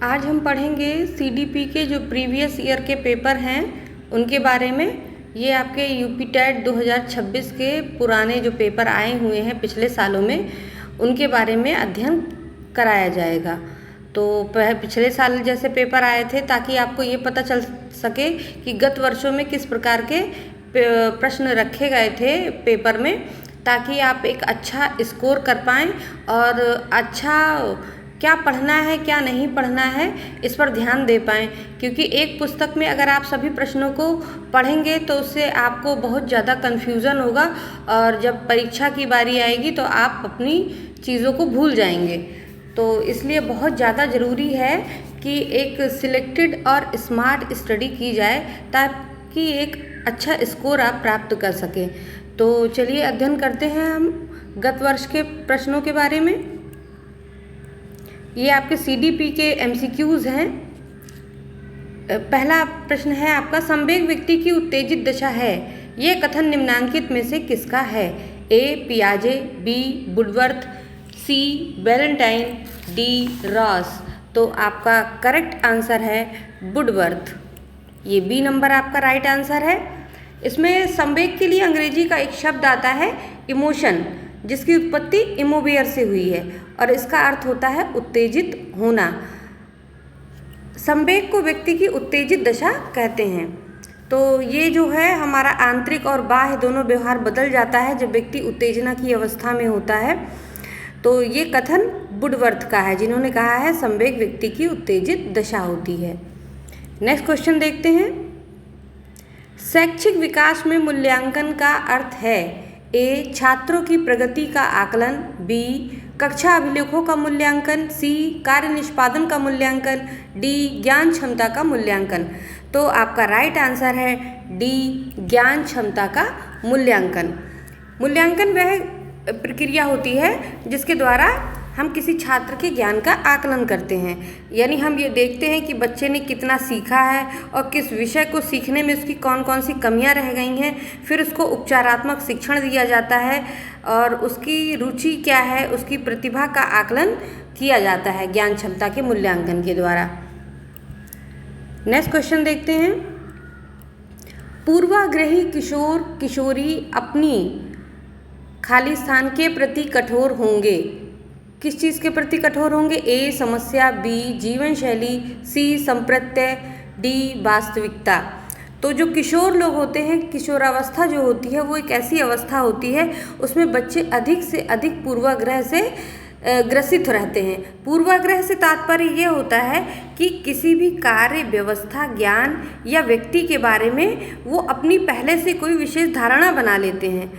आज हम पढ़ेंगे सीडीपी के जो प्रीवियस ईयर के पेपर हैं उनके बारे में। ये आपके यूपी टेट 2026 के पुराने जो पेपर आए हुए हैं पिछले सालों में उनके बारे में अध्ययन कराया जाएगा। तो पिछले साल जैसे पेपर आए थे ताकि आपको ये पता चल सके कि गत वर्षों में किस प्रकार के प्रश्न रखे गए थे पेपर में, ताकि आप एक अच्छा स्कोर कर पाएँ और अच्छा क्या पढ़ना है क्या नहीं पढ़ना है इस पर ध्यान दे पाएँ। क्योंकि एक पुस्तक में अगर आप सभी प्रश्नों को पढ़ेंगे तो उससे आपको बहुत ज़्यादा कन्फ्यूज़न होगा और जब परीक्षा की बारी आएगी तो आप अपनी चीज़ों को भूल जाएंगे। तो इसलिए बहुत ज़्यादा ज़रूरी है कि एक सिलेक्टेड और स्मार्ट स्टडी की जाए ताकि एक अच्छा स्कोर आप प्राप्त कर सकें। तो चलिए अध्ययन करते हैं हम गत वर्ष के प्रश्नों के बारे में। ये आपके सीडीपी के एमसीक्यूज़ हैं। पहला प्रश्न है आपका, संवेग व्यक्ति की उत्तेजित दशा है, यह कथन निम्नांकित में से किसका है? ए पियाजे, बी वुडवर्थ, सी वैलेंटाइन, डी रॉस। तो आपका करेक्ट आंसर है वुडवर्थ। ये बी नंबर आपका राइट आंसर है। इसमें संवेग के लिए अंग्रेजी का एक शब्द आता है इमोशन, जिसकी उत्पत्ति इमोवेयर से हुई है और इसका अर्थ होता है उत्तेजित होना। संवेग को व्यक्ति की उत्तेजित दशा कहते हैं। तो ये जो है हमारा आंतरिक और बाह्य दोनों व्यवहार बदल जाता है जब व्यक्ति उत्तेजना की अवस्था में होता है। तो ये कथन वुडवर्थ का है, जिन्होंने कहा है संवेग व्यक्ति की उत्तेजित दशा होती है। नेक्स्ट क्वेश्चन देखते हैं। शैक्षिक विकास में मूल्यांकन का अर्थ है ए छात्रों की प्रगति का आकलन, बी कक्षा अभिलेखों का मूल्यांकन, सी कार्य निष्पादन का मूल्यांकन, डी ज्ञान क्षमता का मूल्यांकन। तो आपका राइट आंसर है डी ज्ञान क्षमता का मूल्यांकन। मूल्यांकन वह प्रक्रिया होती है जिसके द्वारा हम किसी छात्र के ज्ञान का आकलन करते हैं। यानी हम ये देखते हैं कि बच्चे ने कितना सीखा है और किस विषय को सीखने में उसकी कौन कौन सी कमियां रह गई हैं। फिर उसको उपचारात्मक शिक्षण दिया जाता है और उसकी रुचि क्या है, उसकी प्रतिभा का आकलन किया जाता है ज्ञान क्षमता के मूल्यांकन के द्वारा। नेक्स्ट क्वेश्चन देखते हैं। पूर्वाग्रही किशोर किशोरी अपनी खाली स्थान के प्रति कठोर होंगे। किस चीज़ के प्रति कठोर होंगे? ए समस्या, बी जीवन शैली, सी संप्रत्यय, डी वास्तविकता। तो जो किशोर लोग होते हैं, किशोरावस्था जो होती है वो एक ऐसी अवस्था होती है उसमें बच्चे अधिक से अधिक पूर्वाग्रह से ग्रसित रहते हैं। पूर्वाग्रह से तात्पर्य ये होता है कि किसी भी कार्य, व्यवस्था, ज्ञान या व्यक्ति के बारे में वो अपनी पहले से कोई विशेष धारणा बना लेते हैं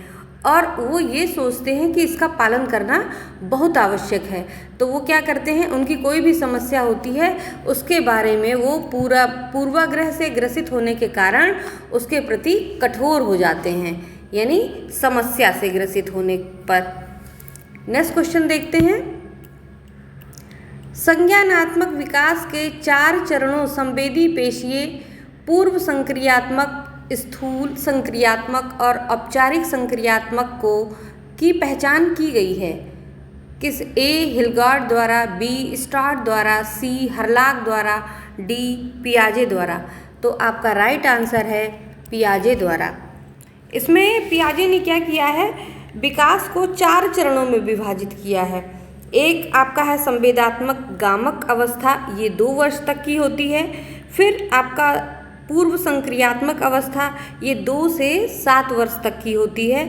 और वो ये सोचते हैं कि इसका पालन करना बहुत आवश्यक है। तो वो क्या करते हैं, उनकी कोई भी समस्या होती है उसके बारे में वो पूर्वाग्रह से ग्रसित होने के कारण उसके प्रति कठोर हो जाते हैं, यानी समस्या से ग्रसित होने पर। नेक्स्ट क्वेश्चन देखते हैं। संज्ञानात्मक विकास के 4 चरणों संवेदी पेशीय, पूर्व संक्रियात्मक, स्थूल संक्रियात्मक और औपचारिक संक्रियात्मक की पहचान की गई है किस? ए हिलगार्ड द्वारा, बी स्टार्ट द्वारा, सी हर्लाक द्वारा, डी पियाजे द्वारा। तो आपका राइट आंसर है पियाजे द्वारा। इसमें पियाजे ने क्या किया है, विकास को 4 चरणों में विभाजित किया है। एक आपका है संवेदात्मक गामक अवस्था, ये 2 वर्ष तक की होती है। फिर आपका पूर्व संक्रियात्मक अवस्था, ये 2 से 7 वर्ष तक की होती है।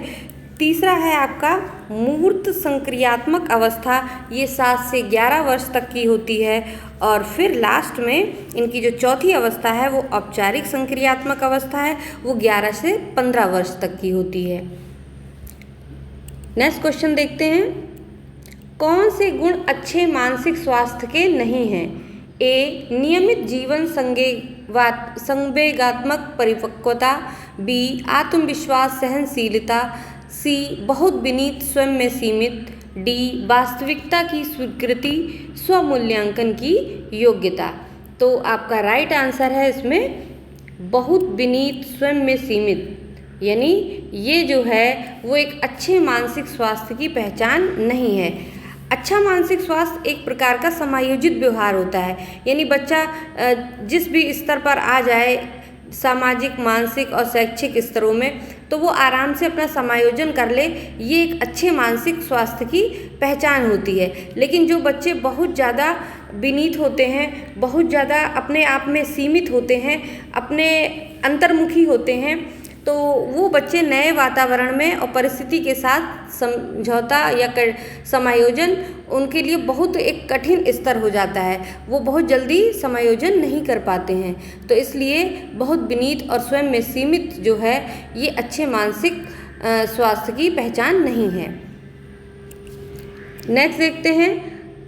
तीसरा है आपका मूर्त संक्रियात्मक अवस्था, ये 7 से 11 वर्ष तक की होती है। और फिर लास्ट में इनकी जो चौथी अवस्था है वो औपचारिक संक्रियात्मक अवस्था है, वो 11 से 15 वर्ष तक की होती है। नेक्स्ट क्वेश्चन देखते हैं। कौन से गुण अच्छे मानसिक स्वास्थ्य के नहीं हैं? ए नियमित जीवन संवेगात्मक परिपक्वता, बी आत्मविश्वास सहनशीलता, सी बहुत विनीत स्वयं में सीमित, डी वास्तविकता की स्वीकृति स्वमूल्यांकन की योग्यता। तो आपका राइट आंसर है इसमें बहुत विनीत स्वयं में सीमित, यानी ये जो है वो एक अच्छे मानसिक स्वास्थ्य की पहचान नहीं है। अच्छा मानसिक स्वास्थ्य एक प्रकार का समायोजित व्यवहार होता है, यानी बच्चा जिस भी स्तर पर आ जाए सामाजिक, मानसिक और शैक्षिक स्तरों में, तो वो आराम से अपना समायोजन कर ले, ये एक अच्छे मानसिक स्वास्थ्य की पहचान होती है। लेकिन जो बच्चे बहुत ज़्यादा विनीत होते हैं, बहुत ज़्यादा अपने आप में सीमित होते हैं, अपने अंतर्मुखी होते हैं, तो वो बच्चे नए वातावरण में और परिस्थिति के साथ समझौता या समायोजन उनके लिए बहुत एक कठिन स्तर हो जाता है, वो बहुत जल्दी समायोजन नहीं कर पाते हैं। तो इसलिए बहुत विनीत और स्वयं में सीमित जो है ये अच्छे मानसिक स्वास्थ्य की पहचान नहीं है। नेक्स्ट देखते हैं,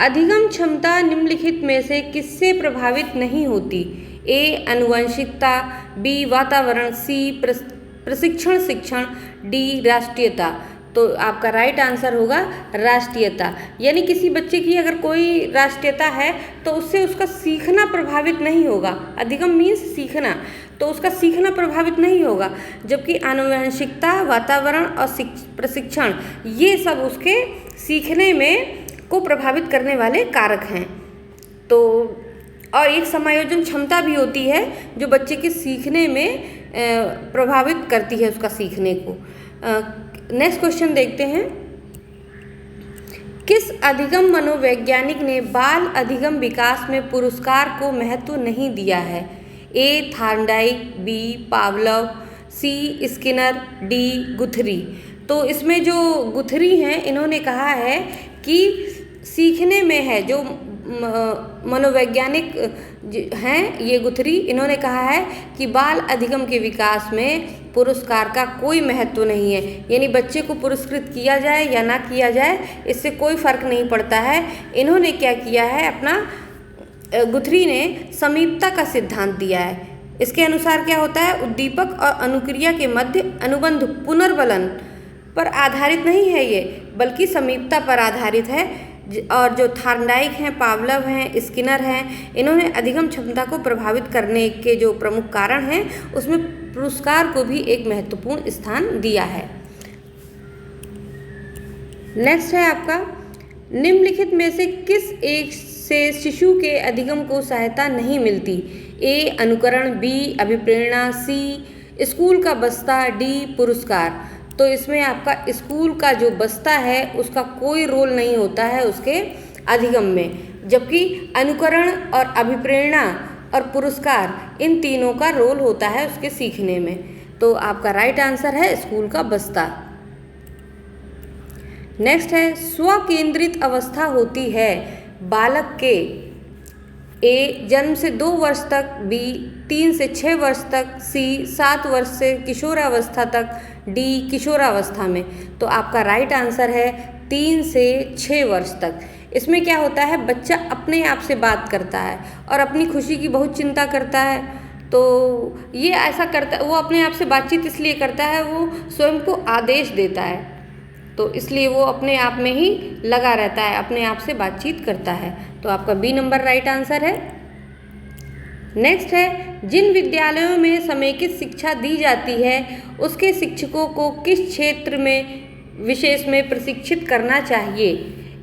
अधिगम क्षमता निम्नलिखित में से किससे प्रभावित नहीं होती? ए आनुवंशिकता, बी वातावरण, सी प्रशिक्षण शिक्षण, डी राष्ट्रीयता। तो आपका राइट आंसर होगा राष्ट्रीयता। यानी किसी बच्चे की अगर कोई राष्ट्रीयता है तो उससे उसका सीखना प्रभावित नहीं होगा। अधिगम मीन्स सीखना, तो उसका सीखना प्रभावित नहीं होगा, जबकि आनुवंशिकता, वातावरण और प्रशिक्षण ये सब उसके सीखने में को प्रभावित करने वाले कारक हैं। तो और एक समायोजन क्षमता भी होती है जो बच्चे के सीखने में प्रभावित करती है उसका सीखने को। नेक्स्ट क्वेश्चन देखते हैं, किस अधिगम मनोवैज्ञानिक ने बाल अधिगम विकास में पुरस्कार को महत्व नहीं दिया है? ए थॉर्नडाइक, बी पावलोव, सी स्किनर, डी गुथरी। तो इसमें जो गुथरी हैं इन्होंने कहा है कि सीखने में है, जो मनोवैज्ञानिक हैं ये गुथरी, इन्होंने कहा है कि बाल अधिगम के विकास में पुरस्कार का कोई महत्व नहीं है, यानी बच्चे को पुरस्कृत किया जाए या ना किया जाए इससे कोई फर्क नहीं पड़ता है। इन्होंने क्या किया है, अपना गुथरी ने समीपता का सिद्धांत दिया है। इसके अनुसार क्या होता है, उद्दीपक और अनुक्रिया के मध्य अनुबंध पुनर्बलन पर आधारित नहीं है ये, बल्कि समीपता पर आधारित है। और जो थॉर्नडाइक हैं, पावलोव हैं, स्किनर हैं, इन्होंने अधिगम क्षमता को प्रभावित करने के जो प्रमुख कारण हैं उसमें पुरस्कार को भी एक महत्वपूर्ण स्थान दिया है। नेक्स्ट है आपका, निम्नलिखित में से किस एक से शिशु के अधिगम को सहायता नहीं मिलती? ए अनुकरण, बी अभिप्रेरणा, सी स्कूल का बस्ता, डी पुरस्कार। तो इसमें आपका स्कूल का जो बस्ता है उसका कोई रोल नहीं होता है उसके अधिगम में, जबकि अनुकरण और अभिप्रेरणा और पुरस्कार इन तीनों का रोल होता है उसके सीखने में। तो आपका राइट आंसर है स्कूल का बस्ता। नेक्स्ट है, स्वकेंद्रित अवस्था होती है बालक के ए जन्म से 2 वर्ष तक, बी 3 से 6 वर्ष तक, सी 7 वर्ष से किशोरावस्था तक, डी किशोरावस्था में। तो आपका राइट आंसर है 3 से 6 वर्ष तक। इसमें क्या होता है, बच्चा अपने आप से बात करता है और अपनी खुशी की बहुत चिंता करता है। तो ये ऐसा करता, वो अपने आप से बातचीत इसलिए करता है, वो स्वयं को आदेश देता है, तो इसलिए वो अपने आप में ही लगा रहता है, अपने आप से बातचीत करता है। तो आपका बी नंबर राइट आंसर है। नेक्स्ट है, जिन विद्यालयों में समेकित शिक्षा दी जाती है उसके शिक्षकों को किस क्षेत्र में विशेष में प्रशिक्षित करना चाहिए?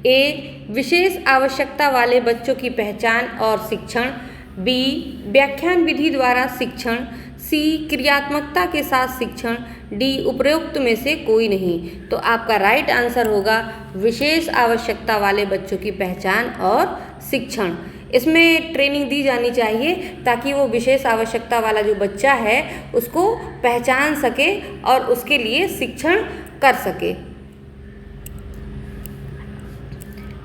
ए विशेष आवश्यकता वाले बच्चों की पहचान और शिक्षण, बी व्याख्यान विधि द्वारा शिक्षण, सी क्रियात्मकता के साथ शिक्षण, डी उपरोक्त में से कोई नहीं। तो आपका राइट आंसर होगा विशेष आवश्यकता वाले बच्चों की पहचान और शिक्षण। इसमें ट्रेनिंग दी जानी चाहिए ताकि वो विशेष आवश्यकता वाला जो बच्चा है उसको पहचान सके और उसके लिए शिक्षण कर सके।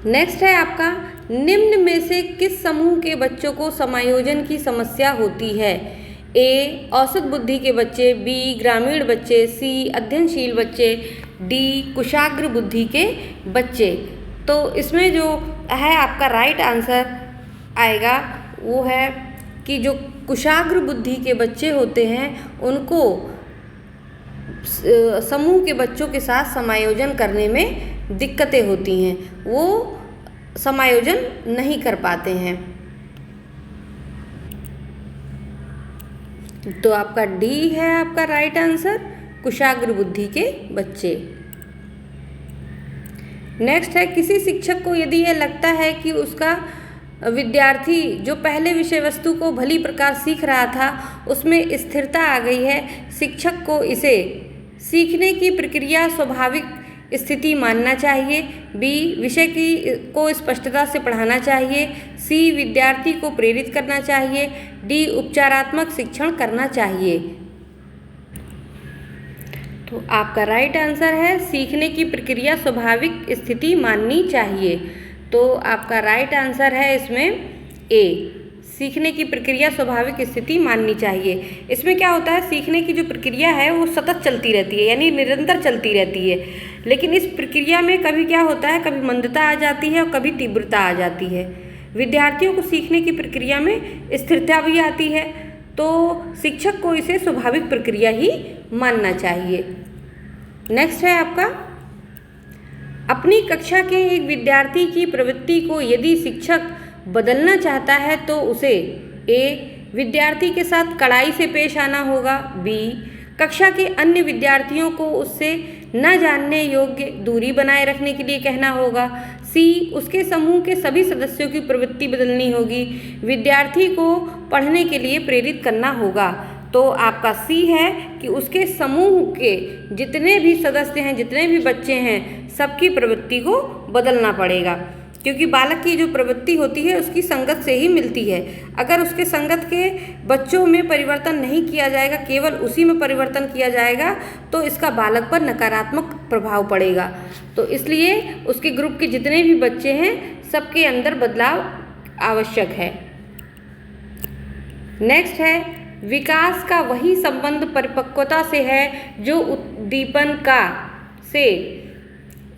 नेक्स्ट है आपका, निम्न में से किस समूह के बच्चों को समायोजन की समस्या होती है? ए औसत बुद्धि के बच्चे, बी ग्रामीण बच्चे, सी अध्ययनशील बच्चे, डी कुशाग्र बुद्धि के बच्चे। तो इसमें जो है आपका राइट आंसर आएगा वो है कि जो कुशाग्र बुद्धि के बच्चे होते हैं उनको समूह के बच्चों के साथ समायोजन करने में दिक्कतें होती हैं, वो समायोजन नहीं कर पाते हैं। तो आपका डी है आपका राइट आंसर, कुशाग्र बुद्धि के बच्चे। नेक्स्ट है, किसी शिक्षक को यदि यह लगता है कि उसका विद्यार्थी जो पहले विषय वस्तु को भली प्रकार सीख रहा था उसमें स्थिरता आ गई है, शिक्षक को इसे सीखने की प्रक्रिया स्वाभाविक स्थिति मानना चाहिए। बी, विषय को स्पष्टता से पढ़ाना चाहिए। सी, विद्यार्थी को प्रेरित करना चाहिए। डी, उपचारात्मक शिक्षण करना चाहिए। तो आपका राइट आंसर है सीखने की प्रक्रिया स्वाभाविक स्थिति माननी चाहिए। तो आपका राइट आंसर है इसमें ए, सीखने की प्रक्रिया स्वाभाविक स्थिति माननी चाहिए। इसमें क्या होता है, सीखने की जो प्रक्रिया है वो सतत चलती रहती है, यानी निरंतर चलती रहती है। लेकिन इस प्रक्रिया में कभी क्या होता है, कभी मंदता आ जाती है और कभी तीव्रता आ जाती है। विद्यार्थियों को सीखने की प्रक्रिया में स्थिरता भी आती है, तो शिक्षक को इसे स्वाभाविक प्रक्रिया ही मानना चाहिए। नेक्स्ट है आपका, अपनी कक्षा के एक विद्यार्थी की प्रवृत्ति को यदि शिक्षक बदलना चाहता है तो उसे ए, विद्यार्थी के साथ कड़ाई से पेश आना होगा। बी, कक्षा के अन्य विद्यार्थियों को उससे न जानने योग्य दूरी बनाए रखने के लिए कहना होगा। सी, उसके समूह के सभी सदस्यों की प्रवृत्ति बदलनी होगी। विद्यार्थी को पढ़ने के लिए प्रेरित करना होगा। तो आपका सी है कि उसके समूह के जितने भी सदस्य हैं, जितने भी बच्चे हैं, सबकी प्रवृत्ति को बदलना पड़ेगा, क्योंकि बालक की जो प्रवृत्ति होती है उसकी संगत से ही मिलती है। अगर उसके संगत के बच्चों में परिवर्तन नहीं किया जाएगा, केवल उसी में परिवर्तन किया जाएगा, तो इसका बालक पर नकारात्मक प्रभाव पड़ेगा। तो इसलिए उसके ग्रुप के जितने भी बच्चे हैं सबके अंदर बदलाव आवश्यक है। नेक्स्ट है, विकास का वही संबंध परिपक्वता से है जो उद्दीपन का से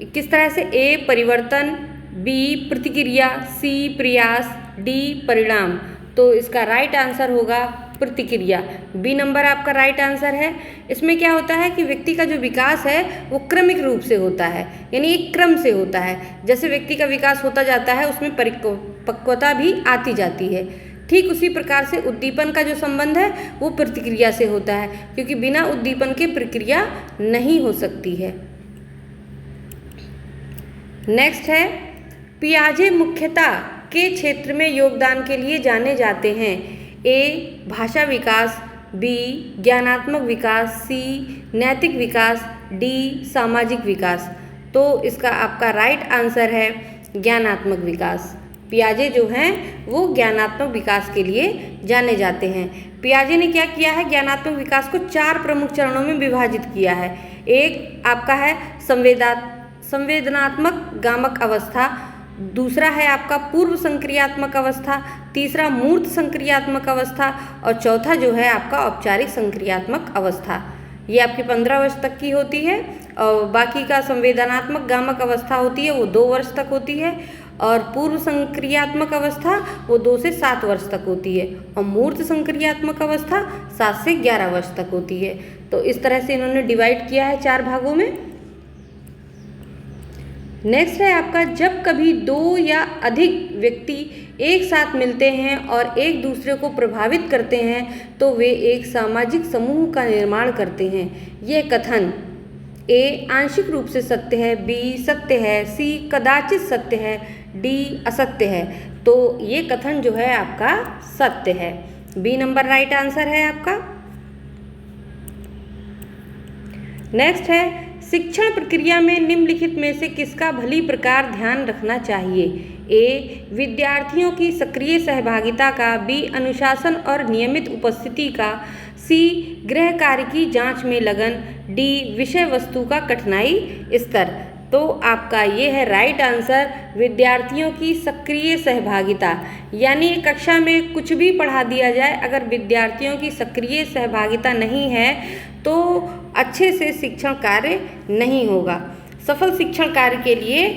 किस तरह से, ए, परिवर्तन, बी, प्रतिक्रिया, सी, प्रयास, डी, परिणाम। तो इसका राइट आंसर होगा प्रतिक्रिया। बी नंबर आपका राइट आंसर है। इसमें क्या होता है कि व्यक्ति का जो विकास है वो क्रमिक रूप से होता है, यानी एक क्रम से होता है। जैसे व्यक्ति का विकास होता जाता है उसमें परिपक्वता भी आती जाती है। ठीक उसी प्रकार से उद्दीपन का जो संबंध है वो प्रतिक्रिया से होता है, क्योंकि बिना उद्दीपन के प्रक्रिया नहीं हो सकती है। नेक्स्ट है, पियाजे मुख्यतः के क्षेत्र में योगदान के लिए जाने जाते हैं। ए, भाषा विकास, बी, ज्ञानात्मक विकास, सी, नैतिक विकास, डी, सामाजिक विकास। तो इसका आपका राइट आंसर है ज्ञानात्मक विकास। पियाजे जो हैं वो ज्ञानात्मक विकास के लिए जाने जाते हैं। पियाजे ने क्या किया है, ज्ञानात्मक विकास को 4 प्रमुख चरणों में विभाजित किया है। एक आपका है संवेदनात्मक गामक अवस्था, दूसरा है आपका पूर्व संक्रियात्मक अवस्था, तीसरा मूर्त संक्रियात्मक अवस्था और चौथा जो है आपका औपचारिक संक्रियात्मक अवस्था। ये आपकी 15 वर्ष तक की होती है और बाकी का संवेदनात्मक गामक अवस्था होती है वो 2 वर्ष तक होती है और पूर्व संक्रियात्मक अवस्था वो 2 से 7 वर्ष तक होती है और मूर्त संक्रियात्मक अवस्था 7 से 11 वर्ष तक होती है। तो इस तरह से इन्होंने डिवाइड किया है 4 भागों में। नेक्स्ट है आपका, जब कभी 2 या अधिक व्यक्ति एक साथ मिलते हैं और एक दूसरे को प्रभावित करते हैं तो वे एक सामाजिक समूह का निर्माण करते हैं। यह कथन ए, आंशिक रूप से सत्य है, बी, सत्य है, सी, कदाचित सत्य है, डी, असत्य है। तो ये कथन जो है आपका सत्य है। बी नंबर राइट आंसर है आपका। नेक्स्ट है, शिक्षण प्रक्रिया में निम्नलिखित में से किसका भली प्रकार ध्यान रखना चाहिए। ए, विद्यार्थियों की सक्रिय सहभागिता का, बी, अनुशासन और नियमित उपस्थिति का, सी, गृह कार्य की जांच में लगन, डी, विषय वस्तु का कठिनाई स्तर। तो आपका ये है राइट आंसर, विद्यार्थियों की सक्रिय सहभागिता। यानी कक्षा में कुछ भी पढ़ा दिया जाए, अगर विद्यार्थियों की सक्रिय सहभागिता नहीं है तो अच्छे से शिक्षण कार्य नहीं होगा। सफल शिक्षण कार्य के लिए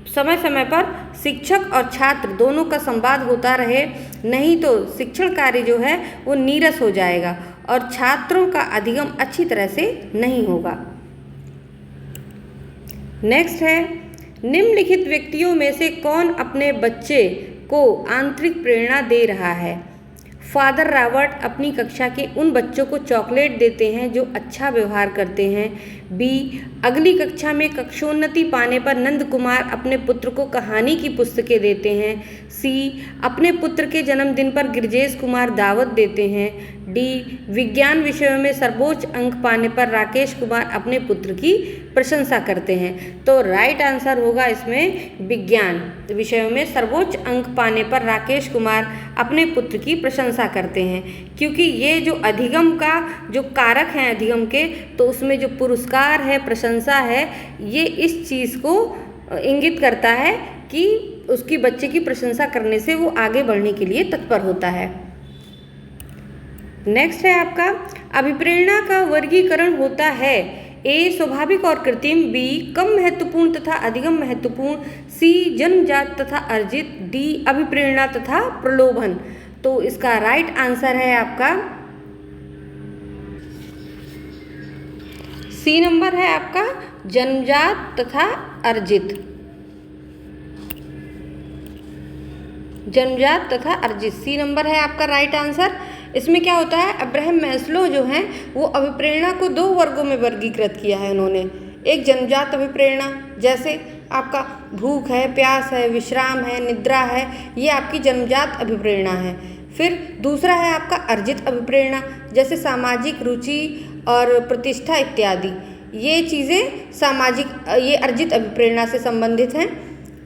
समय समय पर शिक्षक और छात्र दोनों का संवाद होता रहे, नहीं तो शिक्षण कार्य जो है वो नीरस हो जाएगा और छात्रों का अधिगम अच्छी तरह से नहीं होगा। नेक्स्ट है, निम्नलिखित व्यक्तियों में से कौन अपने बच्चे को आंतरिक प्रेरणा दे रहा है। फादर रॉबर्ट अपनी कक्षा के उन बच्चों को चॉकलेट देते हैं जो अच्छा व्यवहार करते हैं। बी, अगली कक्षा में कक्षोन्नति पाने पर नंद कुमार अपने पुत्र को कहानी की पुस्तकें देते हैं। सी, अपने पुत्र के जन्मदिन पर गिरजेश कुमार दावत देते हैं। डी, विज्ञान विषयों में सर्वोच्च अंक पाने पर राकेश कुमार अपने पुत्र की प्रशंसा करते हैं। तो राइट आंसर होगा इसमें विज्ञान विषयों में सर्वोच्च अंक पाने पर राकेश कुमार अपने पुत्र की प्रशंसा करते हैं, क्योंकि ये जो अधिगम का जो कारक हैं अधिगम के, तो उसमें जो पुरस्कार है, प्रशंसा है, ये इस चीज़ को इंगित करता है कि उसकी बच्चे की प्रशंसा करने से वो आगे बढ़ने के लिए तत्पर होता है। नेक्स्ट है आपका अभिप्रेरणा का वर्गीकरण होता है। ए, स्वाभाविक और कृत्रिम। बी, कम महत्वपूर्ण तथा अधिगम महत्वपूर्ण। सी, जन्मजात तथा अर्जित। डी, अभिप्रेरणा तथा प्रलोभन। तो इसका राइट आंसर है आपका सी नंबर है आपका जन्मजात तथा अर्जित। जन्मजात तथा अर्जित, सी नंबर है आपका राइट आंसर। इसमें क्या होता है, अब्राहम मैस्लो जो हैं वो अभिप्रेरणा को 2 वर्गों में वर्गीकृत किया है उन्होंने। एक जन्मजात अभिप्रेरणा, जैसे आपका भूख है, प्यास है, विश्राम है, निद्रा है, ये आपकी जन्मजात अभिप्रेरणा है। फिर दूसरा है आपका अर्जित अभिप्रेरणा, जैसे सामाजिक रुचि और प्रतिष्ठा इत्यादि, ये चीज़ें सामाजिक, ये अर्जित अभिप्रेरणा से संबंधित हैं।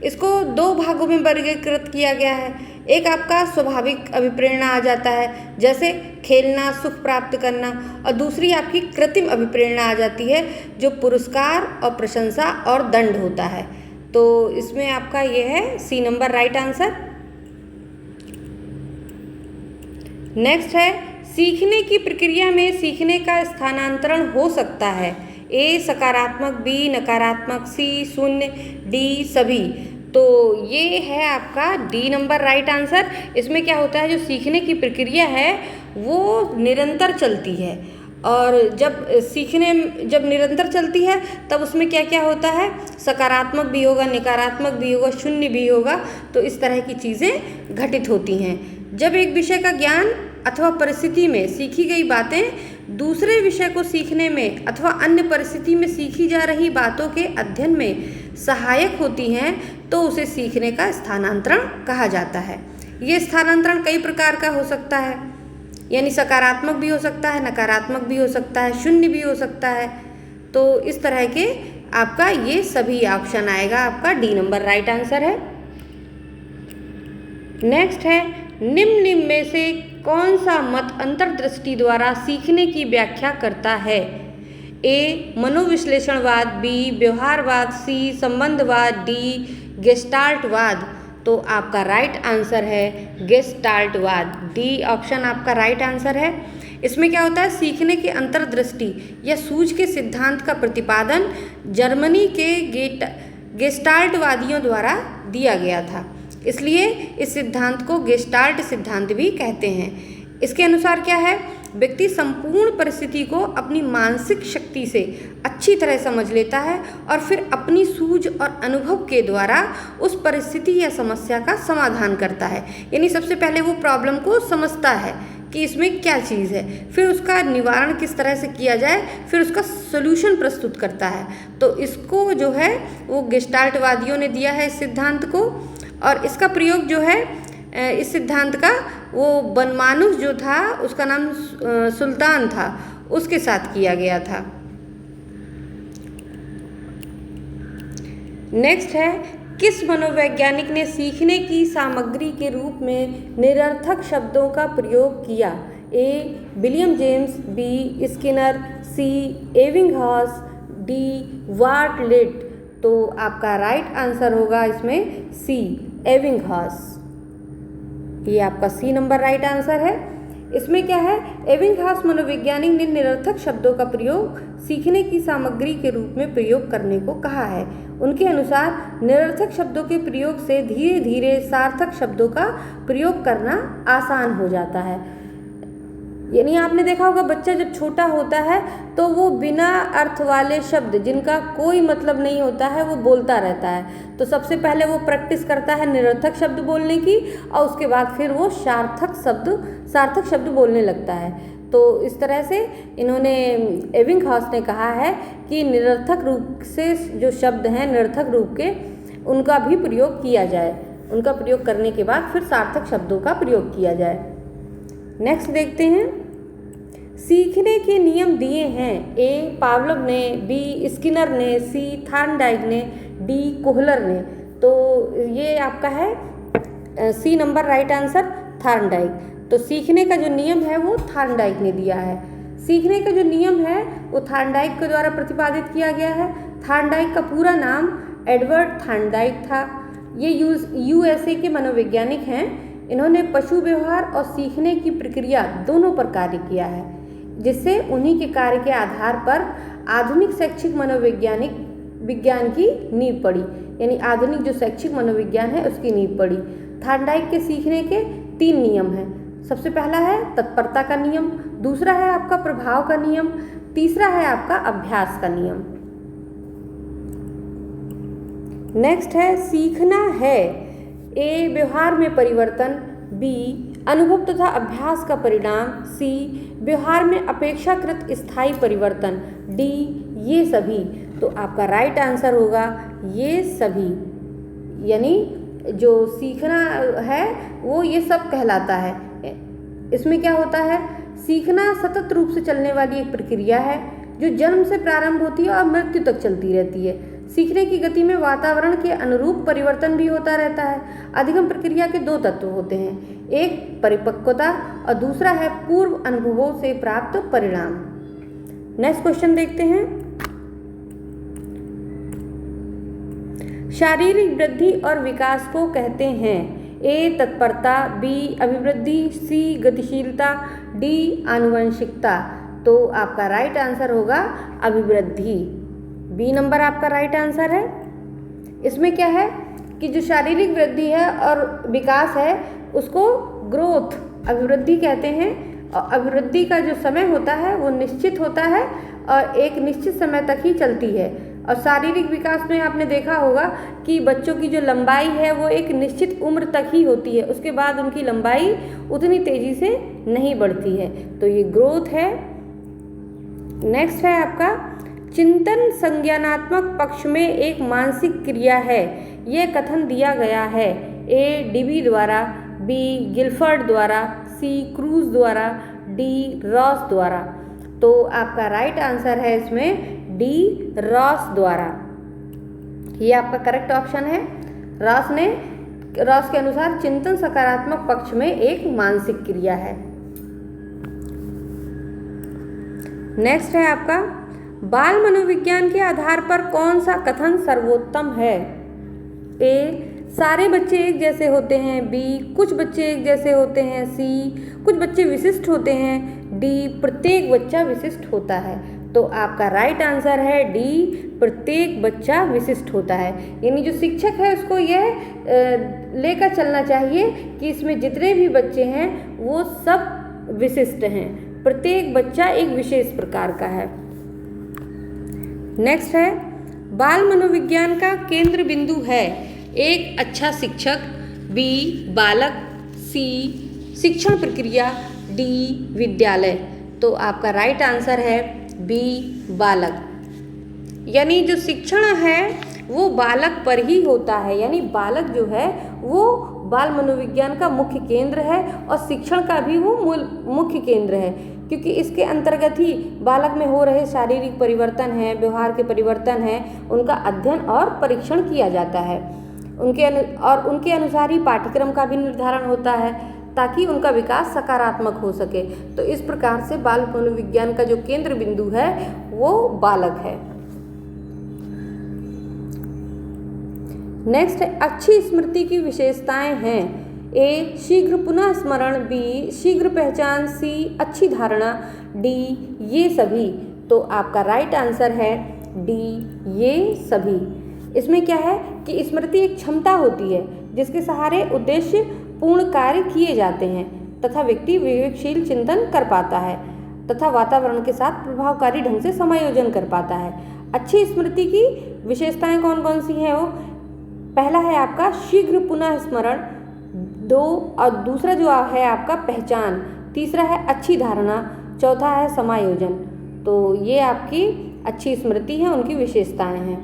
इसको 2 भागों में वर्गीकृत किया गया है। एक आपका स्वाभाविक अभिप्रेरणा आ जाता है, जैसे खेलना, सुख प्राप्त करना, और दूसरी आपकी कृत्रिम अभिप्रेरणा आ जाती है, जो पुरस्कार और प्रशंसा और दंड होता है। तो इसमें आपका ये है C number right answer. Next है सीखने की प्रक्रिया में सीखने का स्थानांतरण हो सकता है। ए, सकारात्मक। बी, नकारात्मक। सी, शून्य। डी, सभी। तो ये है आपका डी नंबर राइट आंसर। इसमें क्या होता है, जो सीखने की प्रक्रिया है वो निरंतर चलती है, और जब निरंतर चलती है तब उसमें क्या क्या होता है, सकारात्मक भी होगा, नकारात्मक भी होगा, शून्य भी होगा। तो इस तरह की चीज़ें घटित होती हैं। जब एक विषय का ज्ञान अथवा परिस्थिति में सीखी गई बातें दूसरे विषय को सीखने में अथवा अन्य परिस्थिति में सीखी जा रही बातों के अध्ययन में सहायक होती हैं, तो उसे सीखने का स्थानांतरण कहा जाता है। ये स्थानांतरण कई प्रकार का हो सकता है, यानी सकारात्मक भी हो सकता है, नकारात्मक भी हो सकता है, शून्य भी हो सकता है। तो इस तरह के आपका ये सभी ऑप्शन आएगा, आपका डी नंबर राइट आंसर है। नेक्स्ट है निम्न में से कौन सा मत अंतर्दृष्टि द्वारा सीखने की व्याख्या करता है। ए, मनोविश्लेषणवाद। बी, व्यवहारवाद। सी, संबंधवाद। डी, गेस्टाल्टवाद। तो आपका राइट आंसर है गेस्टाल्टवाद। डी ऑप्शन आपका राइट आंसर है। इसमें क्या होता है, सीखने की अंतर्दृष्टि या सूझ के सिद्धांत का प्रतिपादन जर्मनी के गेस्टाल्टवादियों द्वारा दिया गया था, इसलिए इस सिद्धांत को गेस्टाल्ट सिद्धांत भी कहते हैं। इसके अनुसार क्या है, व्यक्ति संपूर्ण परिस्थिति को अपनी मानसिक शक्ति से अच्छी तरह समझ लेता है और फिर अपनी सूझ और अनुभव के द्वारा उस परिस्थिति या समस्या का समाधान करता है। यानी सबसे पहले वो प्रॉब्लम को समझता है कि इसमें क्या चीज़ है, फिर उसका निवारण किस तरह से किया जाए, फिर उसका सोल्यूशन प्रस्तुत करता है। तो इसको जो है वो गेस्टाल्टवादियों ने दिया है इस सिद्धांत को, और इसका प्रयोग जो है इस सिद्धांत का वो बनमानुस जो था, उसका नाम सुल्तान था, उसके साथ किया गया था। नेक्स्ट है किस मनोवैज्ञानिक ने सीखने की सामग्री के रूप में निरर्थक शब्दों का प्रयोग किया। A, William James. B, Skinner. C, Ebbinghaus. D, Bartlett. तो आपका राइट आंसर होगा इसमें सी, एबिंगहॉस। ये आपका सी नंबर राइट आंसर है। इसमें क्या है, एबिंगहॉस मनोवैज्ञानिक ने निरर्थक शब्दों का प्रयोग सीखने की सामग्री के रूप में प्रयोग करने को कहा है। उनके अनुसार निरर्थक शब्दों के प्रयोग से धीरे धीरे सार्थक शब्दों का प्रयोग करना आसान हो जाता है। यानी आपने देखा होगा बच्चा जब छोटा होता है तो वो बिना अर्थ वाले शब्द जिनका कोई मतलब नहीं होता है वो बोलता रहता है। तो सबसे पहले वो प्रैक्टिस करता है निरर्थक शब्द बोलने की, और उसके बाद फिर वो सार्थक शब्द सार्थक शब्द बोलने लगता है। तो इस तरह से इन्होंने एबिंगहॉस ने कहा है कि निरर्थक रूप से जो शब्द हैं, निरर्थक रूप के, उनका भी प्रयोग किया जाए। उनका प्रयोग करने के बाद फिर सार्थक शब्दों का प्रयोग किया जाए। नेक्स्ट देखते हैं, सीखने के नियम दिए हैं। ए पावलोव ने, बी स्किनर ने, सी थॉर्नडाइक ने, डी कोहलर ने। तो ये आपका है C number right answer, Thorndike. तो सीखने का जो नियम है वो थॉर्नडाइक ने दिया है। सीखने का जो नियम है वो थॉर्नडाइक के द्वारा प्रतिपादित किया गया है। थॉर्नडाइक का पूरा नाम एडवर्ड थॉर्नडाइक था। ये यूएसए के मनोवैज्ञानिक हैं। इन्होंने पशु व्यवहार और सीखने की प्रक्रिया दोनों पर कार्य किया है, जिससे उन्हीं के कार्य के आधार पर आधुनिक शैक्षिक मनोवैज्ञानिक विज्ञान की नींव पड़ी। यानी आधुनिक जो शैक्षिक मनोविज्ञान है उसकी नींव पड़ी। थॉर्नडाइक के सीखने के 3 नियम हैं। सबसे पहला है तत्परता का नियम, दूसरा है आपका प्रभाव का नियम, तीसरा है आपका अभ्यास का नियम। नेक्स्ट है सीखना है। ए व्यवहार में परिवर्तन, बी अनुभव तथा अभ्यास का परिणाम, सी व्यवहार में अपेक्षाकृत स्थायी परिवर्तन, डी ये सभी। तो आपका राइट आंसर होगा ये सभी। यानी जो सीखना है वो ये सब कहलाता है। इसमें क्या होता है, सीखना सतत रूप से चलने वाली एक प्रक्रिया है जो जन्म से प्रारंभ होती है और मृत्यु तक चलती रहती है। सीखने की गति में वातावरण के अनुरूप परिवर्तन भी होता रहता है। अधिगम प्रक्रिया के 2 तत्व होते हैं, एक परिपक्वता और दूसरा है पूर्व अनुभवों से प्राप्त परिणाम। नेक्स्ट क्वेश्चन देखते हैं, शारीरिक वृद्धि और विकास को कहते हैं। ए तत्परता, बी अभिवृद्धि, सी गतिशीलता, डी आनुवंशिकता। तो आपका राइट आंसर होगा अभिवृद्धि। बी नंबर आपका राइट आंसर है। इसमें क्या है कि जो शारीरिक वृद्धि है और विकास है उसको ग्रोथ, अभिवृद्धि कहते हैं। और अभिवृद्धि का जो समय होता है वो निश्चित होता है और एक निश्चित समय तक ही चलती है। और शारीरिक विकास में आपने देखा होगा कि बच्चों की जो लंबाई है वो एक निश्चित उम्र तक ही होती है, उसके बाद उनकी लंबाई उतनी तेजी से नहीं बढ़ती है। तो ये ग्रोथ है। नेक्स्ट है आपका चिंतन संज्ञानात्मक पक्ष में एक मानसिक क्रिया है। यह कथन दिया गया है। ए डिबी द्वारा, बी गिलफर्ड द्वारा, सी क्रूज द्वारा, डी रॉस द्वारा। तो आपका राइट आंसर है इसमें डी रॉस द्वारा। ये आपका करेक्ट ऑप्शन है। रॉस के अनुसार चिंतन सकारात्मक पक्ष में एक मानसिक क्रिया है। नेक्स्ट है आपका बाल मनोविज्ञान के आधार पर कौन सा कथन सर्वोत्तम है। ए सारे बच्चे एक जैसे होते हैं, बी कुछ बच्चे एक जैसे होते हैं, सी कुछ बच्चे विशिष्ट होते हैं, डी प्रत्येक बच्चा विशिष्ट होता है। तो आपका राइट आंसर है डी प्रत्येक बच्चा विशिष्ट होता है। यानी जो शिक्षक है उसको यह लेकर चलना चाहिए कि इसमें जितने भी बच्चे हैं वो सब विशिष्ट हैं, प्रत्येक बच्चा एक विशेष प्रकार का है। नेक्स्ट है बाल मनोविज्ञान का केंद्र बिंदु है। एक अच्छा शिक्षक, बी बालक, सी शिक्षण प्रक्रिया, डी विद्यालय। तो आपका राइट आंसर है बी बालक। यानी जो शिक्षण है वो बालक पर ही होता है। यानी बालक जो है वो बाल मनोविज्ञान का मुख्य केंद्र है और शिक्षण का भी वो मुख्य केंद्र है, क्योंकि इसके अंतर्गत ही बालक में हो रहे शारीरिक परिवर्तन हैं, व्यवहार के परिवर्तन हैं, उनका अध्ययन और परीक्षण किया जाता है। उनके अनुसार ही पाठ्यक्रम का भी निर्धारण होता है ताकि उनका विकास सकारात्मक हो सके। तो इस प्रकार से बाल मनोविज्ञान का जो केंद्र बिंदु है वो बालक है। नेक्स्ट है अच्छी स्मृति की विशेषताएं हैं। ए शीघ्र पुनः स्मरण, बी शीघ्र पहचान, सी अच्छी धारणा, डी ये सभी। तो आपका राइट आंसर है डी ये सभी। इसमें क्या है कि स्मृति एक क्षमता होती है जिसके सहारे उद्देश्य पूर्ण कार्य किए जाते हैं तथा व्यक्ति विवेकशील चिंतन कर पाता है तथा वातावरण के साथ प्रभावकारी ढंग से समायोजन कर पाता है। अच्छी स्मृति की विशेषताएं कौन कौन सी हैं वो, पहला है आपका शीघ्र पुनः स्मरण, दो और दूसरा जो है आपका पहचान, तीसरा है अच्छी धारणा, चौथा है समायोजन। तो ये आपकी अच्छी स्मृति है, उनकी विशेषताएं हैं।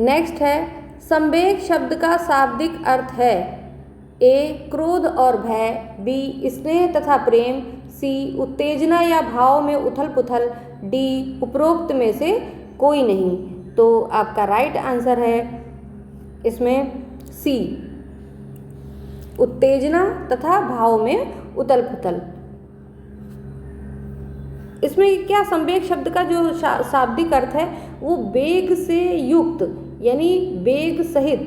नेक्स्ट है संवेग शब्द का शाब्दिक अर्थ है ए क्रोध और भय, बी स्नेह तथा प्रेम, सी उत्तेजना या भाव में उथल पुथल, डी उपरोक्त में से कोई नहीं। तो आपका राइट आंसर है इसमें सी, उत्तेजना तथा भाव में उथल पुथल। इसमें क्या संवेग शब्द का जो शाब्दिक अर्थ है वो वेग से युक्त यानी वेग सहित,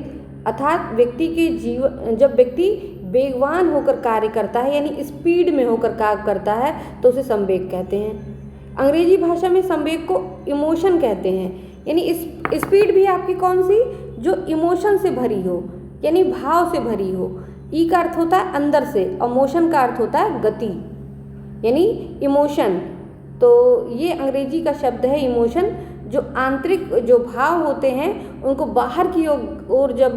अर्थात व्यक्ति के जीवन, जब व्यक्ति वेगवान होकर कार्य करता है यानी स्पीड में होकर कार्य करता है तो उसे संवेग कहते हैं। अंग्रेजी भाषा में संवेग को इमोशन कहते हैं, यानी स्पीड भी आपकी कौन सी, जो इमोशन से भरी हो यानी भाव से भरी हो। ई का अर्थ होता है अंदर से और मोशन का अर्थ होता है गति यानी इमोशन। तो ये अंग्रेजी का शब्द है इमोशन। जो आंतरिक जो भाव होते हैं उनको बाहर की ओर जब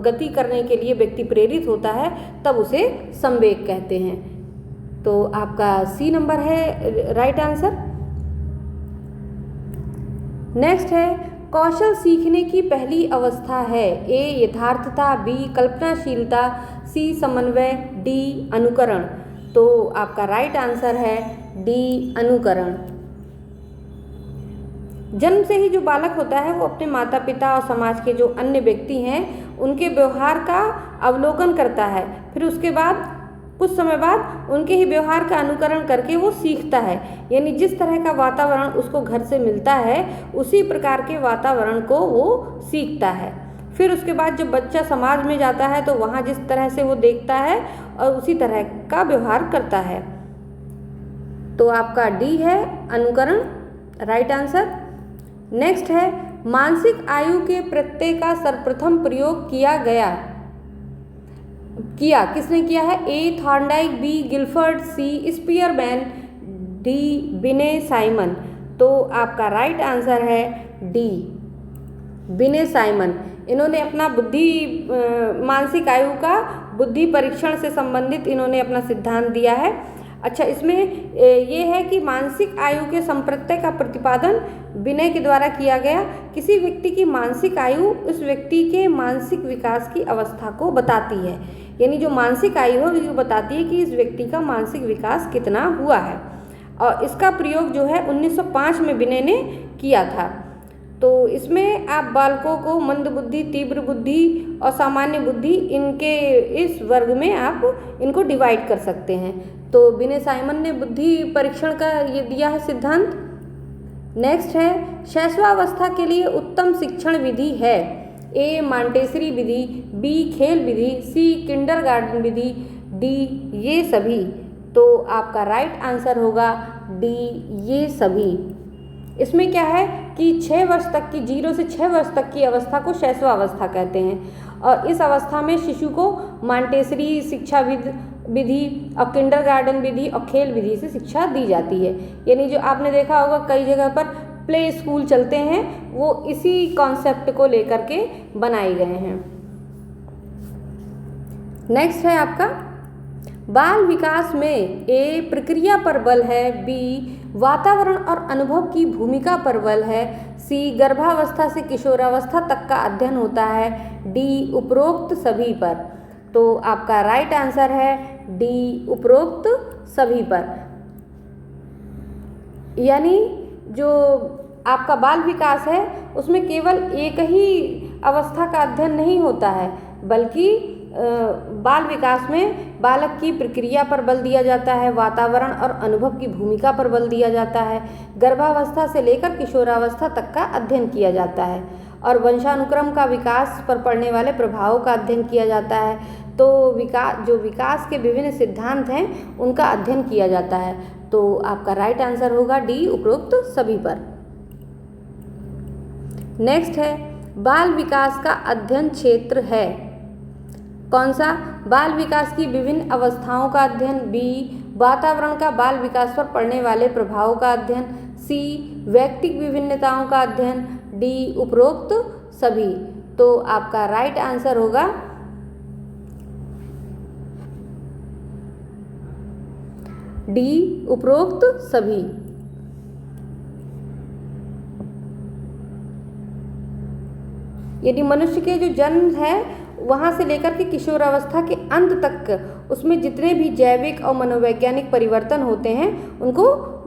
गति करने के लिए व्यक्ति प्रेरित होता है तब उसे संवेग कहते हैं। तो आपका सी नंबर है राइट आंसर। नेक्स्ट है कौशल सीखने की पहली अवस्था है ए यथार्थता, बी कल्पनाशीलता, सी समन्वय, डी अनुकरण। तो आपका राइट आंसर है डी अनुकरण। जन्म से ही जो बालक होता है वो अपने माता पिता और समाज के जो अन्य व्यक्ति हैं उनके व्यवहार का अवलोकन करता है, फिर उसके बाद कुछ समय बाद उनके ही व्यवहार का अनुकरण करके वो सीखता है। यानी जिस तरह का वातावरण उसको घर से मिलता है उसी प्रकार के वातावरण को वो सीखता है। फिर उसके बाद जब बच्चा समाज में जाता है तो वहाँ जिस तरह से वो देखता है और उसी तरह का व्यवहार करता है। तो आपका डी है अनुकरण राइट आंसर। नेक्स्ट है मानसिक आयु के प्रत्यय का सर्वप्रथम प्रयोग किसने किया है ए थॉर्नडाइक, बी गिलफर्ड, सी स्पीयरमैन, डी बिने साइमन। तो आपका राइट आंसर है डी बिने साइमन। इन्होंने अपना मानसिक आयु का बुद्धि परीक्षण से संबंधित इन्होंने अपना सिद्धांत दिया है। अच्छा, इसमें ये है कि मानसिक आयु के संप्रत्यय का प्रतिपादन विनय के द्वारा किया गया। किसी व्यक्ति की मानसिक आयु उस व्यक्ति के मानसिक विकास की अवस्था को बताती है, यानी जो मानसिक आयु है वो बताती है कि इस व्यक्ति का मानसिक विकास कितना हुआ है। और इसका प्रयोग जो है 1905 में विनय ने किया था। तो इसमें आप बालकों को मंद बुद्धि, तीव्र बुद्धि और सामान्य बुद्धि इनके इस वर्ग में आप इनको डिवाइड कर सकते हैं। तो विनय साइमन ने बुद्धि परीक्षण का ये दिया है सिद्धांत। नेक्स्ट है शैशवावस्था के लिए उत्तम शिक्षण विधि है ए मॉन्टेसरी विधि, बी खेल विधि, सी किंडरगार्टन विधि, डी ये सभी। तो आपका राइट आंसर होगा डी ये सभी। इसमें क्या है कि 6 वर्ष तक की 0 से 6 वर्ष तक की अवस्था को शैशवावस्था कहते हैं और इस अवस्था में शिशु को मॉन्टेसरी शिक्षा विधि और किंडरगार्टन विधि और खेल विधि से शिक्षा दी जाती है। यानी जो आपने देखा होगा कई जगह पर प्ले स्कूल चलते हैं वो इसी कॉन्सेप्ट को लेकर के बनाए गए हैं। नेक्स्ट है आपका बाल विकास में ए प्रक्रिया पर बल है, बी वातावरण और अनुभव की भूमिका पर बल है, सी गर्भावस्था से किशोरावस्था तक का अध्ययन होता है, डी उपरोक्त सभी पर। तो आपका राइट आंसर है डी उपरोक्त सभी पर। यानी जो आपका बाल विकास है उसमें केवल एक ही अवस्था का अध्ययन नहीं होता है, बल्कि बाल विकास में बालक की प्रक्रिया पर बल दिया जाता है, वातावरण और अनुभव की भूमिका पर बल दिया जाता है, गर्भावस्था से लेकर किशोरावस्था तक का अध्ययन किया जाता है और वंशानुक्रम का विकास पर पड़ने वाले प्रभावों का अध्ययन किया जाता है। तो विकास के विभिन्न सिद्धांत हैं उनका अध्ययन किया जाता है। तो आपका राइट आंसर होगा डी उपरोक्त सभी पर। नेक्स्ट है बाल विकास का अध्ययन क्षेत्र है कौन सा? बाल विकास की विभिन्न अवस्थाओं का अध्ययन, बी वातावरण का बाल विकास पर पड़ने वाले प्रभावों का अध्ययन, सी व्यक्तिक विभिन्नताओं का अध्ययन, डी उपरोक्त सभी। तो आपका राइट आंसर होगा डी, उपरोक्त सभी। यदि मनुष्य के जो जन्म है वहाँ से लेकर के किशोरावस्था के अंत तक उसमें जितने भी जैविक और मनोवैज्ञानिक परिवर्तन होते हैं उनको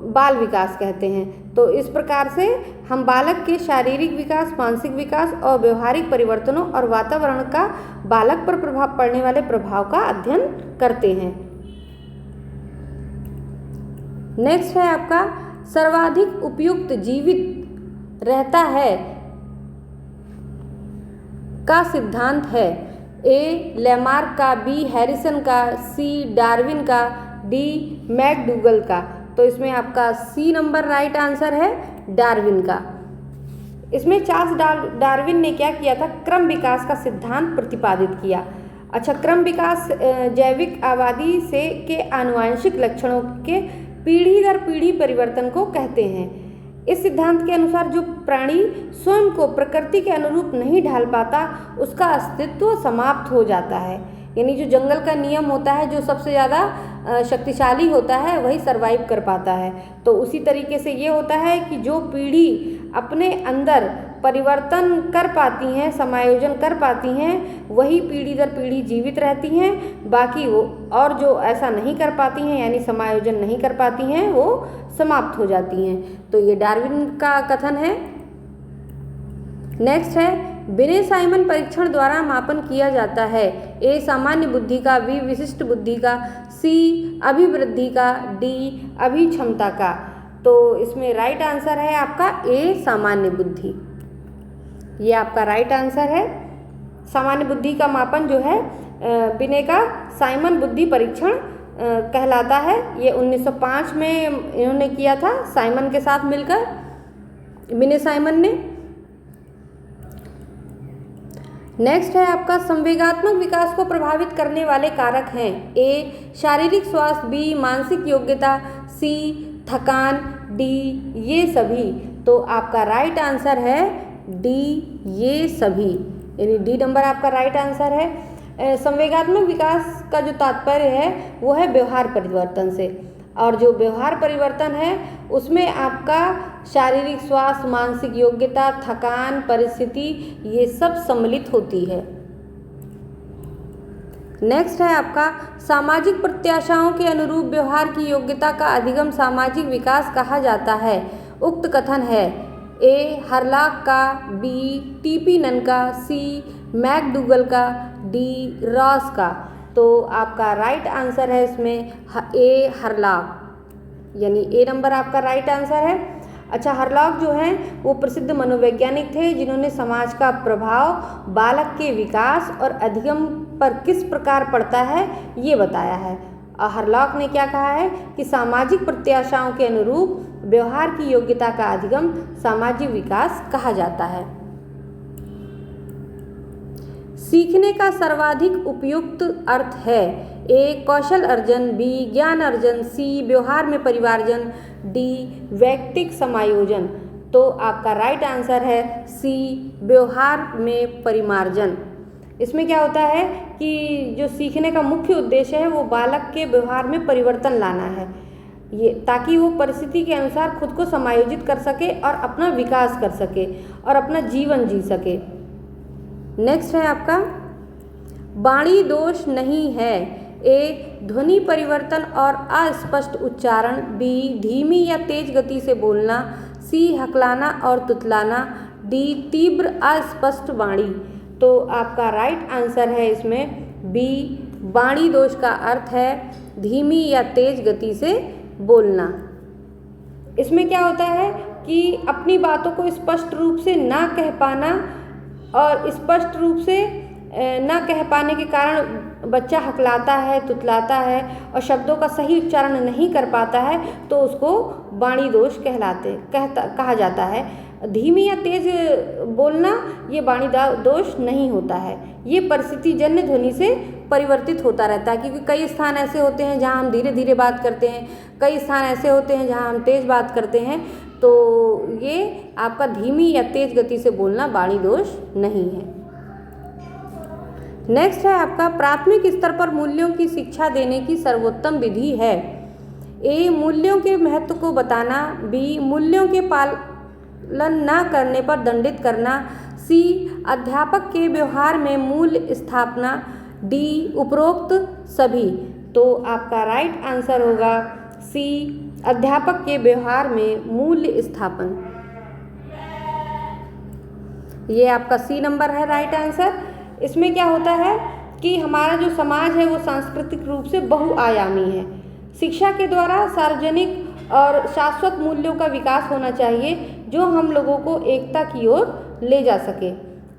बाल विकास कहते हैं। तो इस प्रकार से हम बालक के शारीरिक विकास, मानसिक विकास और व्यवहारिक परिवर्तनों और वातावरण का बालक पर प्रभाव पड़ने वाले प्रभाव का अध्ययन करते हैं। नेक्स्ट है आपका सर्वाधिक उपयुक्त जीवित रहता है का सिद्धांत है। ए, लैमार्क का, बी, हैरिसन का, सी, डार्विन का, डी, मैकडूगल का। तो इसमें आपका सी नंबर राइट आंसर है, डार्विन का। इसमें चार्ल्स डार्विन ने क्या किया था, क्रम विकास का सिद्धांत प्रतिपादित किया। अच्छा, क्रम विकास जैविक आबादी से के आनुवांशिक लक्षणों के पीढ़ी दर पीढ़ी परिवर्तन को कहते हैं। इस सिद्धांत के अनुसार जो प्राणी स्वयं को प्रकृति के अनुरूप नहीं ढाल पाता उसका अस्तित्व समाप्त हो जाता है। यानी जो जंगल का नियम होता है, जो सबसे ज़्यादा शक्तिशाली होता है वही सरवाइव कर पाता है। तो उसी तरीके से ये होता है कि जो पीढ़ी अपने अंदर परिवर्तन कर पाती हैं, समायोजन कर पाती हैं, वही पीढ़ी दर पीढ़ी जीवित रहती हैं। बाकी वो और जो ऐसा नहीं कर पाती हैं यानी समायोजन नहीं कर पाती हैं वो समाप्त हो जाती हैं। तो ये डार्विन का कथन है। नेक्स्ट है बिने साइमन परीक्षण द्वारा मापन किया जाता है। ए, सामान्य बुद्धि का, बी, विशिष्ट बुद्धि का, सी, अभिवृद्धि का, डी, अभिक्षमता का। तो इसमें राइट आंसर है आपका ए, सामान्य बुद्धि। ये आपका राइट आंसर है। सामान्य बुद्धि का मापन जो है बिने का साइमन बुद्धि परीक्षण कहलाता है। ये 1905 में इन्होंने किया था साइमन के साथ मिलकर, बिने साइमन ने। नेक्स्ट है आपका संवेगात्मक विकास को प्रभावित करने वाले कारक हैं। ए, शारीरिक स्वास्थ्य, बी, मानसिक योग्यता, सी, थकान, डी, ये सभी। तो आपका राइट आंसर है डी, ये सभी, यानी डी नंबर आपका राइट आंसर है। संवेगात्मक विकास का जो तात्पर्य है वो है व्यवहार परिवर्तन से, और जो व्यवहार परिवर्तन है उसमें आपका शारीरिक स्वास्थ्य, मानसिक योग्यता, थकान, परिस्थिति, ये सब सम्मिलित होती है। नेक्स्ट है आपका सामाजिक प्रत्याशाओं के अनुरूप व्यवहार की योग्यता का अधिगम सामाजिक विकास कहा जाता है। उक्त कथन है ए, हरलॉक का, बी, टीपी नन का, सी, मैकडूगल का, डी, रॉस का। तो आपका राइट आंसर है इसमें ए, हरलॉक, यानी ए नंबर आपका राइट आंसर है। अच्छा, हरलॉक जो हैं वो प्रसिद्ध मनोवैज्ञानिक थे जिन्होंने समाज का प्रभाव बालक के विकास और अधिगम पर किस प्रकार पड़ता है ये बताया है। हरलॉक ने क्या कहा है कि सामाजिक प्रत्याशाओं के अनुरूप व्यवहार की योग्यता का अधिगम सामाजिक विकास कहा जाता है। सीखने का सर्वाधिक उपयुक्त अर्थ है। ए, कौशल अर्जन, बी, ज्ञान अर्जन, सी, व्यवहार में परिवार्जन, डी, वैयक्तिक समायोजन। तो आपका राइट आंसर है सी, व्यवहार में परिमार्जन। इसमें क्या होता है कि जो सीखने का मुख्य उद्देश्य है वो बालक के व्यवहार में परिवर्तन लाना है, ये ताकि वो परिस्थिति के अनुसार खुद को समायोजित कर सके और अपना विकास कर सके और अपना जीवन जी सके। नेक्स्ट है आपका वाणी दोष नहीं है। ए, ध्वनि परिवर्तन और अस्पष्ट उच्चारण, बी, धीमी या तेज गति से बोलना, सी, हकलाना और तुतलाना, डी, तीव्र अस्पष्ट वाणी। तो आपका राइट आंसर है इसमें बी, वाणी दोष का अर्थ है धीमी या तेज गति से बोलना। इसमें क्या होता है कि अपनी बातों को स्पष्ट रूप से ना कह पाना, और स्पष्ट रूप से ना कह पाने के कारण बच्चा हकलाता है, तुतलाता है और शब्दों का सही उच्चारण नहीं कर पाता है, तो उसको वाणी दोष कहा जाता है। धीमी या तेज बोलना ये वाणी दोष नहीं होता है, ये परिस्थिति जन्य ध्वनि से परिवर्तित होता रहता है। क्योंकि कई स्थान ऐसे होते हैं जहाँ हम धीरे धीरे बात करते हैं, कई स्थान ऐसे होते हैं जहाँ हम तेज बात करते हैं। तो ये आपका धीमी या तेज गति से बोलना वाणी दोष नहीं है। नेक्स्ट है आपका प्राथमिक स्तर पर मूल्यों की शिक्षा देने की सर्वोत्तम विधि है। ए, मूल्यों के महत्व को बताना। बी, मूल्यों के पालन न करने पर दंडित करना। सी, अध्यापक के व्यवहार में मूल्य स्थापना। डी, उपरोक्त सभी। तो आपका राइट आंसर होगा सी, अध्यापक के व्यवहार में मूल्य स्थापन। ये आपका सी नंबर है राइट आंसर। इसमें क्या होता है कि हमारा जो समाज है वो सांस्कृतिक रूप से बहुआयामी है। शिक्षा के द्वारा सार्वजनिक और शाश्वत मूल्यों का विकास होना चाहिए जो हम लोगों को एकता की ओर ले जा सके।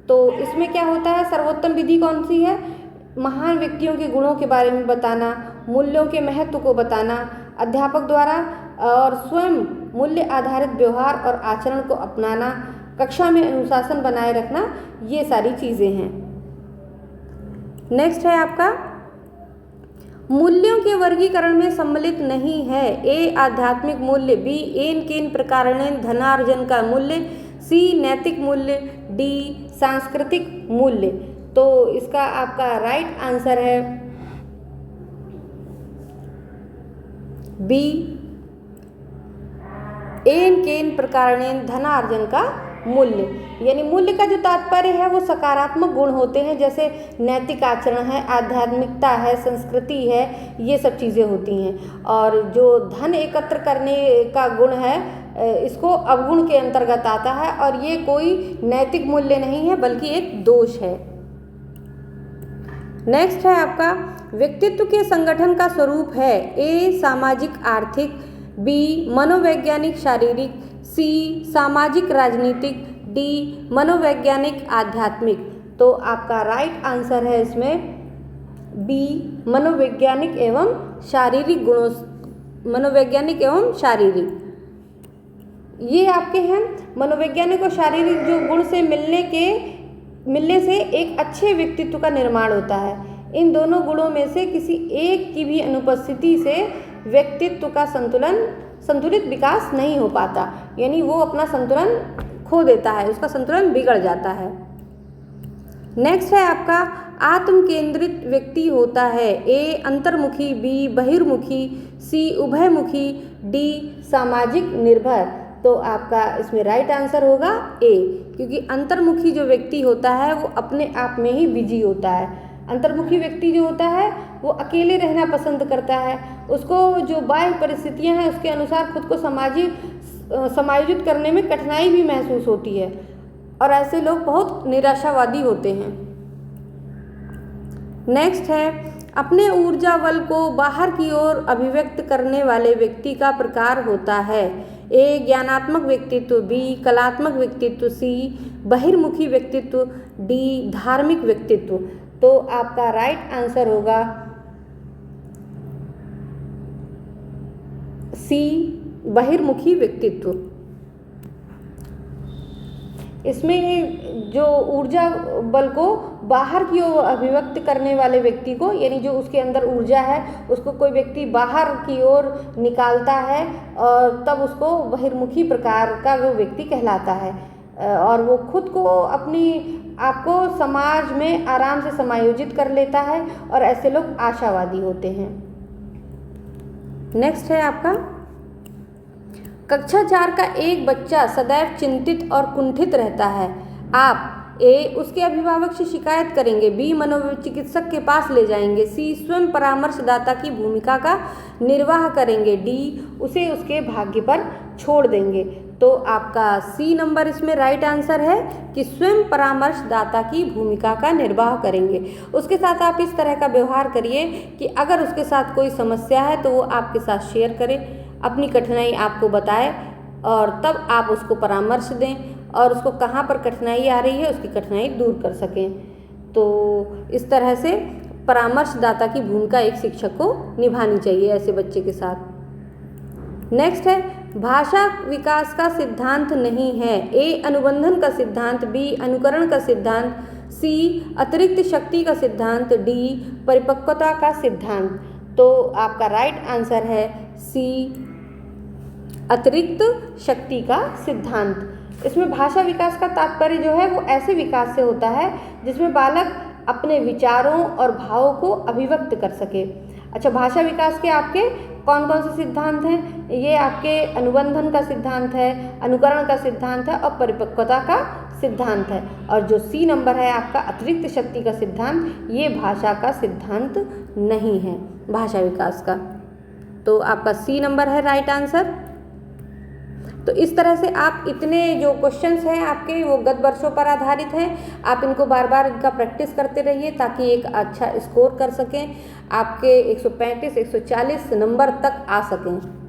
तो इसमें क्या होता है, सर्वोत्तम विधि कौन सी है? महान व्यक्तियों के गुणों के बारे में बताना, मूल्यों के महत्व को बताना, अध्यापक द्वारा और स्वयं मूल्य आधारित व्यवहार और आचरण को अपनाना, कक्षा में अनुशासन बनाए रखना, ये सारी चीज़ें हैं। नेक्स्ट है आपका मूल्यों के वर्गीकरण में सम्मिलित नहीं है। ए, आध्यात्मिक मूल्य। बी, एन केन प्रकारेण धनार्जन का मूल्य। सी, नैतिक मूल्य। डी, सांस्कृतिक मूल्य। तो इसका आपका राइट आंसर है बी, एन केन प्रकारेण धनार्जन का मूल्य। यानी मूल्य का जो तात्पर्य है वो सकारात्मक गुण होते हैं, जैसे नैतिक आचरण है, आध्यात्मिकता है, संस्कृति है, ये सब चीज़ें होती हैं। और जो धन एकत्र करने का गुण है इसको अवगुण के अंतर्गत आता है और ये कोई नैतिक मूल्य नहीं है बल्कि एक दोष है। नेक्स्ट है आपका व्यक्तित्व के संगठन का स्वरूप है। ए, सामाजिक आर्थिक। बी, मनोवैज्ञानिक शारीरिक। सी, सामाजिक राजनीतिक। डी, मनोवैज्ञानिक आध्यात्मिक। तो आपका राइट आंसर है इसमें बी, मनोवैज्ञानिक एवं शारीरिक गुणों, मनोवैज्ञानिक एवं शारीरिक। ये आपके हैं मनोवैज्ञानिक और शारीरिक जो गुण से मिलने से एक अच्छे व्यक्तित्व का निर्माण होता है। इन दोनों गुणों में से किसी एक की भी अनुपस्थिति से व्यक्तित्व का संतुलित विकास नहीं हो पाता, यानी वो अपना संतुलन खो देता है, उसका संतुलन बिगड़ जाता है। नेक्स्ट है आपका आत्म केंद्रित व्यक्ति होता है। ए, अंतर्मुखी। बी, बहिर्मुखी। सी, उभयमुखी। डी, सामाजिक निर्भर। तो आपका इसमें राइट आंसर होगा ए, क्योंकि अंतर्मुखी जो व्यक्ति होता है वो अपने आप में ही बिजी होता है। अंतर्मुखी व्यक्ति जो होता है वो अकेले रहना पसंद करता है, उसको जो बाह्य परिस्थितियां हैं उसके अनुसार खुद को समायोजित करने में कठिनाई भी महसूस होती है और ऐसे लोग बहुत निराशावादी होते हैं। नेक्स्ट है अपने ऊर्जा बल को बाहर की ओर अभिव्यक्त करने वाले व्यक्ति का प्रकार होता है। ए, ज्ञानात्मक व्यक्तित्व। बी, कलात्मक व्यक्तित्व। सी, बहिर्मुखी व्यक्तित्व। डी, धार्मिक व्यक्तित्व। तो आपका राइट आंसर होगा सी, बहिर्मुखी व्यक्तित्व। इसमें जो ऊर्जा बल को बाहर की ओर अभिव्यक्त करने वाले व्यक्ति को, यानी जो उसके अंदर ऊर्जा है उसको कोई व्यक्ति बाहर की ओर निकालता है और तब उसको बहिर्मुखी प्रकार का वो व्यक्ति कहलाता है और वो खुद को आपको समाज में आराम से समायोजित कर लेता है और ऐसे लोग आशावादी होते हैं। नेक्स्ट है आपका कक्षा 4 का एक बच्चा सदैव चिंतित और कुंठित रहता है। आप ए, उसके अभिभावक से शिकायत करेंगे। बी, मनोचिकित्सक के पास ले जाएंगे। सी, स्वयं परामर्शदाता की भूमिका का निर्वाह करेंगे। डी, उसे उसके भाग्य पर छोड़ देंगे। तो आपका सी नंबर इसमें राइट आंसर है कि स्वयं परामर्शदाता की भूमिका का निर्वाह करेंगे। उसके साथ आप इस तरह का व्यवहार करिए कि अगर उसके साथ कोई समस्या है तो वो आपके साथ शेयर करे, अपनी कठिनाई आपको बताए और तब आप उसको परामर्श दें और उसको कहाँ पर कठिनाई आ रही है उसकी कठिनाई दूर कर सकें। तो इस तरह से परामर्शदाता की भूमिका एक शिक्षक को निभानी चाहिए ऐसे बच्चे के साथ। नेक्स्ट है भाषा विकास का सिद्धांत नहीं है। ए, अनुबंधन का सिद्धांत। बी, अनुकरण का सिद्धांत। सी, अतिरिक्त शक्ति का सिद्धांत। डी, परिपक्वता का सिद्धांत। तो आपका राइट आंसर है सी, अतिरिक्त शक्ति का सिद्धांत। इसमें भाषा विकास का तात्पर्य जो है वो ऐसे विकास से होता है जिसमें बालक अपने विचारों और भावों को अभिव्यक्त कर सके। अच्छा, भाषा विकास के आपके कौन कौन से सिद्धांत हैं? ये आपके अनुबंधन का सिद्धांत है, अनुकरण का सिद्धांत है और परिपक्वता का सिद्धांत है। और जो सी नंबर है आपका अतिरिक्त शक्ति का सिद्धांत, ये भाषा का सिद्धांत नहीं है भाषा विकास का। तो आपका सी नंबर है राइट आंसर। तो इस तरह से आप इतने जो क्वेश्चंस हैं आपके वो गत वर्षों पर आधारित हैं। आप इनको बार बार इनका प्रैक्टिस करते रहिए ताकि एक अच्छा स्कोर कर सकें, आपके 135 140 नंबर तक आ सकें।